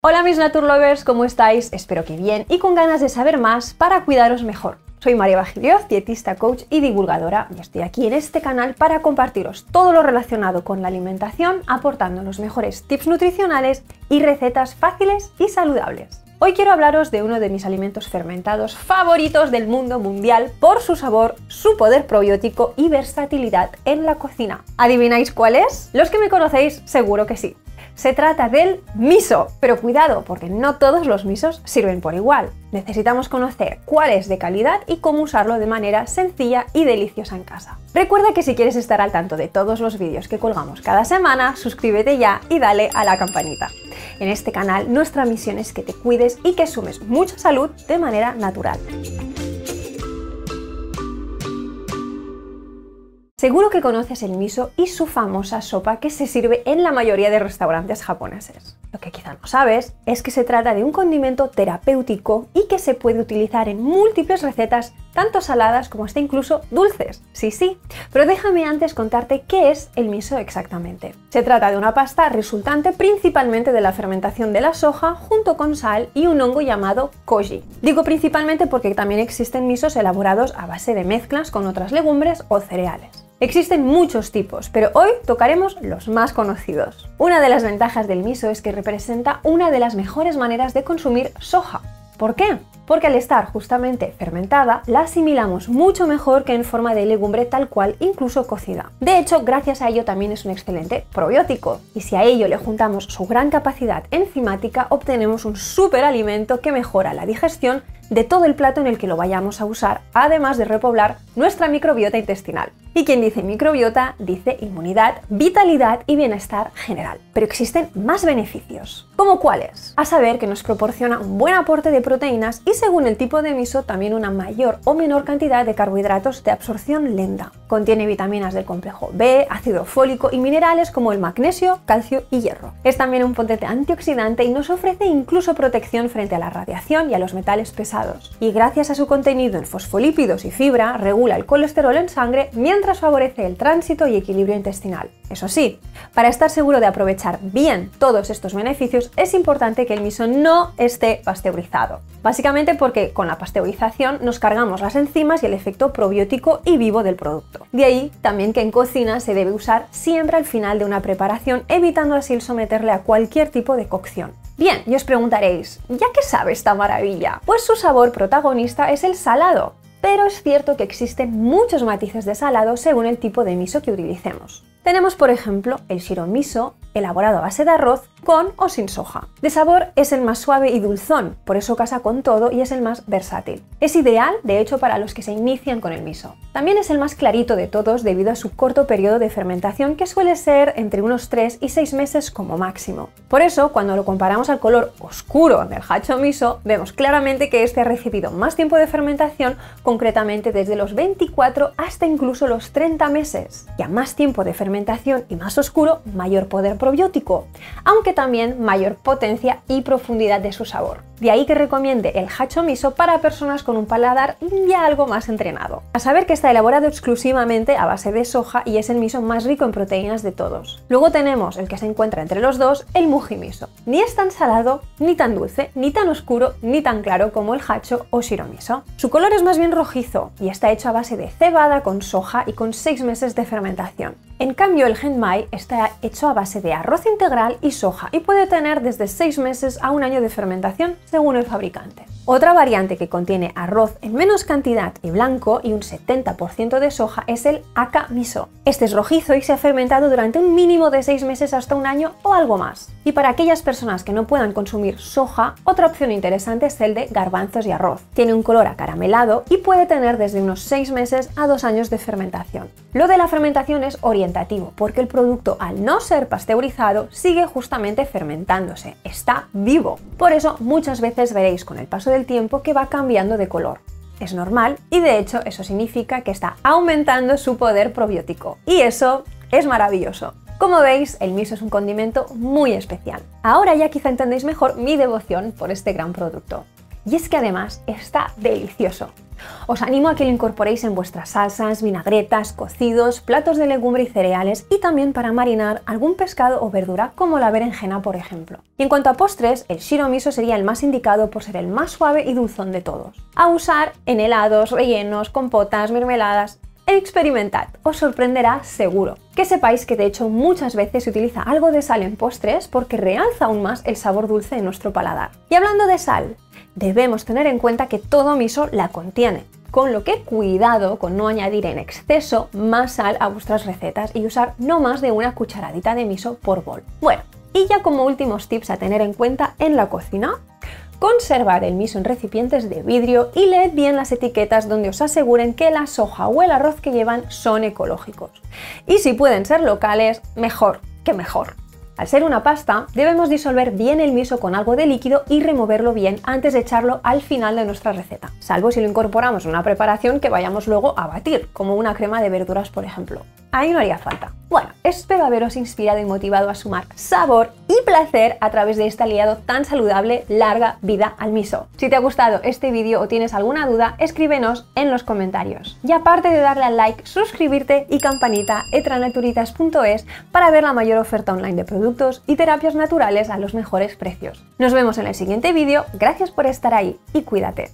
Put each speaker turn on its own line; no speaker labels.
Hola mis Naturlovers, ¿cómo estáis? Espero que bien y con ganas de saber más para cuidaros mejor. Soy María Bajilioz, dietista, coach y divulgadora, y estoy aquí en este canal para compartiros todo lo relacionado con la alimentación, aportando los mejores tips nutricionales y recetas fáciles y saludables. Hoy quiero hablaros de uno de mis alimentos fermentados favoritos del mundo mundial por su sabor, su poder probiótico y versatilidad en la cocina. ¿Adivináis cuál es? Los que me conocéis seguro que sí. Se trata del miso, pero cuidado porque no todos los misos sirven por igual. Necesitamos conocer cuál es de calidad y cómo usarlo de manera sencilla y deliciosa en casa. Recuerda que si quieres estar al tanto de todos los vídeos que colgamos cada semana, suscríbete ya y dale a la campanita. En este canal nuestra misión es que te cuides y que sumes mucha salud de manera natural. Seguro que conoces el miso y su famosa sopa que se sirve en la mayoría de restaurantes japoneses. Lo que quizá no sabes es que se trata de un condimento terapéutico y que se puede utilizar en múltiples recetas, tanto saladas como hasta incluso dulces. Sí, pero déjame antes contarte qué es el miso exactamente. Se trata de una pasta resultante principalmente de la fermentación de la soja junto con sal y un hongo llamado koji. Digo principalmente porque también existen misos elaborados a base de mezclas con otras legumbres o cereales. Existen muchos tipos, pero hoy tocaremos los más conocidos. Una de las ventajas del miso es que representa una de las mejores maneras de consumir soja. ¿Por qué? Porque al estar justamente fermentada, la asimilamos mucho mejor que en forma de legumbre tal cual, incluso cocida. De hecho, gracias a ello también es un excelente probiótico. Y si a ello le juntamos su gran capacidad enzimática, obtenemos un superalimento que mejora la digestión de todo el plato en el que lo vayamos a usar, además de repoblar nuestra microbiota intestinal. Y quien dice microbiota, dice inmunidad, vitalidad y bienestar general. Pero existen más beneficios. ¿Cómo cuáles? A saber que nos proporciona un buen aporte de proteínas y según el tipo de miso también una mayor o menor cantidad de carbohidratos de absorción lenta. Contiene vitaminas del complejo B, ácido fólico y minerales como el magnesio, calcio y hierro. Es también un potente antioxidante y nos ofrece incluso protección frente a la radiación y a los metales pesados. Y gracias a su contenido en fosfolípidos y fibra, regula el colesterol en sangre mientras favorece el tránsito y equilibrio intestinal. Eso sí, para estar seguro de aprovechar bien todos estos beneficios es importante que el miso no esté pasteurizado. Básicamente porque con la pasteurización nos cargamos las enzimas y el efecto probiótico y vivo del producto. De ahí también que en cocina se debe usar siempre al final de una preparación, evitando así el someterle a cualquier tipo de cocción. Bien, y os preguntaréis, ¿ya qué sabe esta maravilla? Pues su sabor protagonista es el salado, pero es cierto que existen muchos matices de salado según el tipo de miso que utilicemos. Tenemos por ejemplo el shiro miso, elaborado a base de arroz, con o sin soja. De sabor es el más suave y dulzón, por eso casa con todo y es el más versátil. Es ideal, de hecho, para los que se inician con el miso. También es el más clarito de todos debido a su corto periodo de fermentación que suele ser entre unos 3 y 6 meses como máximo. Por eso, cuando lo comparamos al color oscuro del hacho miso, vemos claramente que este ha recibido más tiempo de fermentación, concretamente desde los 24 hasta incluso los 30 meses. Y a más tiempo de fermentación y más oscuro, mayor poder probiótico, aunque también mayor potencia y profundidad de su sabor. De ahí que recomiende el hacho miso para personas con un paladar ya algo más entrenado. A saber que está elaborado exclusivamente a base de soja y es el miso más rico en proteínas de todos. Luego tenemos el que se encuentra entre los dos, el mugi miso. Ni es tan salado, ni tan dulce, ni tan oscuro, ni tan claro como el hacho o shiro miso. Su color es más bien rojizo y está hecho a base de cebada con soja y con 6 meses de fermentación. En cambio, el genmai está hecho a base de arroz integral y soja y puede tener desde 6 meses a 1 año de fermentación según el fabricante. Otra variante que contiene arroz en menos cantidad y blanco y un 70% de soja es el aka miso. Este es rojizo y se ha fermentado durante un mínimo de 6 meses hasta 1 año o algo más. Y para aquellas personas que no puedan consumir soja, otra opción interesante es el de garbanzos y arroz. Tiene un color acaramelado y puede tener desde unos 6 meses a 2 años de fermentación. Lo de la fermentación es orientativo, porque el producto, al no ser pasteurizado, sigue justamente fermentándose, está vivo. Por eso muchas veces veréis con el paso del tiempo que va cambiando de color. Es normal y de hecho eso significa que está aumentando su poder probiótico. Y eso es maravilloso. Como veis, el miso es un condimento muy especial. Ahora ya quizá entendéis mejor mi devoción por este gran producto. Y es que además está delicioso. Os animo a que lo incorporéis en vuestras salsas, vinagretas, cocidos, platos de legumbre y cereales y también para marinar algún pescado o verdura como la berenjena, por ejemplo. Y en cuanto a postres, el shiro miso sería el más indicado por ser el más suave y dulzón de todos. A usar en helados, rellenos, compotas, mermeladas. Experimentad, os sorprenderá seguro. Que sepáis que de hecho muchas veces se utiliza algo de sal en postres porque realza aún más el sabor dulce de nuestro paladar. Y hablando de sal, debemos tener en cuenta que todo miso la contiene, con lo que cuidado con no añadir en exceso más sal a vuestras recetas y usar no más de una cucharadita de miso por bol. Bueno, y ya como últimos tips a tener en cuenta en la cocina, conservad el miso en recipientes de vidrio y leed bien las etiquetas donde os aseguren que la soja o el arroz que llevan son ecológicos. Y si pueden ser locales, mejor que mejor. Al ser una pasta, debemos disolver bien el miso con algo de líquido y removerlo bien antes de echarlo al final de nuestra receta, salvo si lo incorporamos en una preparación que vayamos luego a batir, como una crema de verduras, por ejemplo. Ahí no haría falta. Bueno, espero haberos inspirado y motivado a sumar sabor y placer a través de este aliado tan saludable, larga vida al miso. Si te ha gustado este vídeo o tienes alguna duda, escríbenos en los comentarios. Y aparte de darle al like, suscribirte y campanita etranaturitas.es para ver la mayor oferta online de productos y terapias naturales a los mejores precios. Nos vemos en el siguiente vídeo, gracias por estar ahí y cuídate.